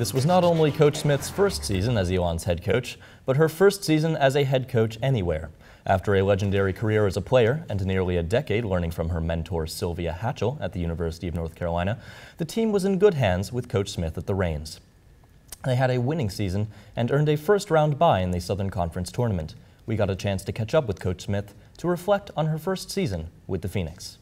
This was not only Coach Smith's first season as Elon's head coach, but her first season as a head coach anywhere. After a legendary career as a player and nearly a decade learning from her mentor Sylvia Hatchell at the University of North Carolina, the team was in good hands with Coach Smith at the reins. They had a winning season and earned a first-round bye in the SoCon Conference Tournament. We got a chance to catch up with Coach Smith to reflect on her first season with the Phoenix.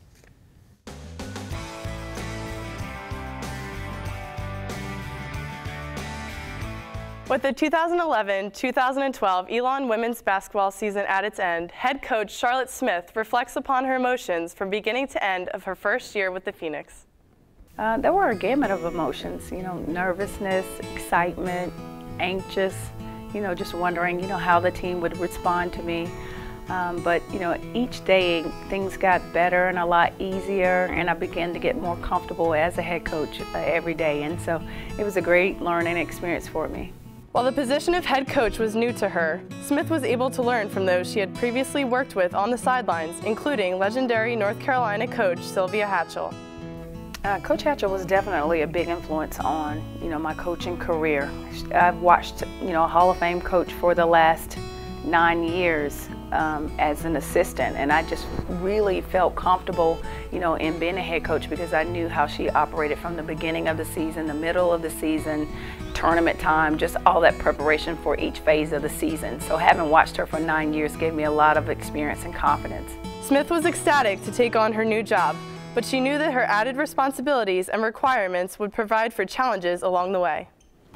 With the 2011-2012 Elon women's basketball season at its end, head coach Charlotte Smith reflects upon her emotions from beginning to end of her first year with the Phoenix. There were a gamut of emotions, nervousness, excitement, anxious, just wondering, how the team would respond to me. But each day things got better and a lot easier, and I began to get more comfortable as a head coach every day. And so it was a great learning experience for me. While the position of head coach was new to her, Smith was able to learn from those she had previously worked with on the sidelines, including legendary North Carolina coach Sylvia Hatchell. Coach Hatchell was definitely a big influence on, my coaching career. I've watched, a Hall of Fame coach for the last 9 years as an assistant, and I just really felt comfortable, in being a head coach because I knew how she operated from the beginning of the season, the middle of the season, tournament time, just all that preparation for each phase of the season. So having watched her for 9 years gave me a lot of experience and confidence. Smith was ecstatic to take on her new job, but she knew that her added responsibilities and requirements would provide for challenges along the way.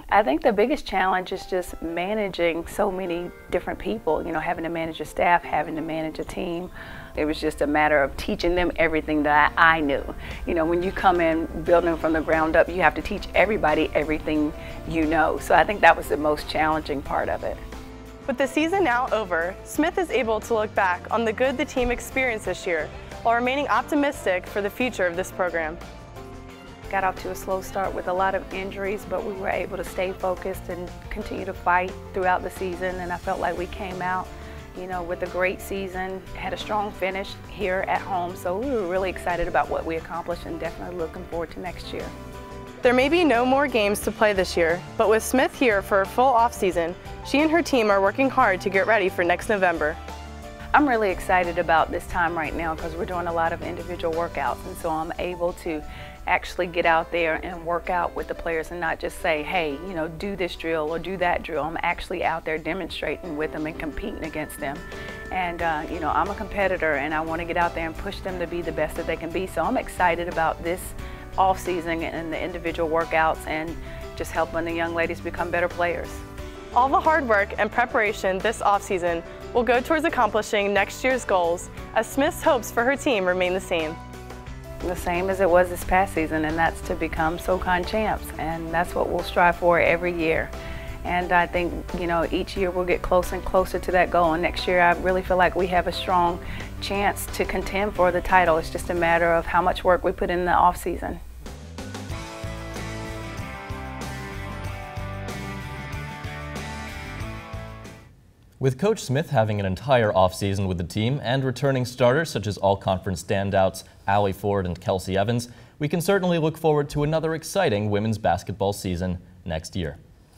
I think the biggest challenge is just managing so many different people, having to manage a staff, having to manage a team. It was just a matter of teaching them everything that I knew. When you come in building from the ground up, you have to teach everybody everything you know. So I think that was the most challenging part of it. With the season now over, Smith is able to look back on the good the team experienced this year while remaining optimistic for the future of this program. Got off to a slow start with a lot of injuries, but we were able to stay focused and continue to fight throughout the season, and I felt like we came out, with a great season, had a strong finish here at home, so we were really excited about what we accomplished and definitely looking forward to next year. There may be no more games to play this year, but with Smith here for a full off-season, she and her team are working hard to get ready for next November. I'm really excited about this time right now because we're doing a lot of individual workouts, and so I'm able to actually get out there and work out with the players and not just say, hey, do this drill or do that drill. I'm actually out there demonstrating with them and competing against them. And, I'm a competitor and I want to get out there and push them to be the best that they can be. So I'm excited about this off season and the individual workouts and just helping the young ladies become better players. All the hard work and preparation this off-season will go towards accomplishing next year's goals, as Smith's hopes for her team remain the same. The same as it was this past season, and that's to become SoCon champs, and that's what we'll strive for every year. And I think, each year we'll get closer and closer to that goal, and next year I really feel like we have a strong chance to contend for the title. It's just a matter of how much work we put in the off-season. With Coach Smith having an entire offseason with the team and returning starters such as all-conference standouts Allie Ford and Kelsey Evans, we can certainly look forward to another exciting women's basketball season next year.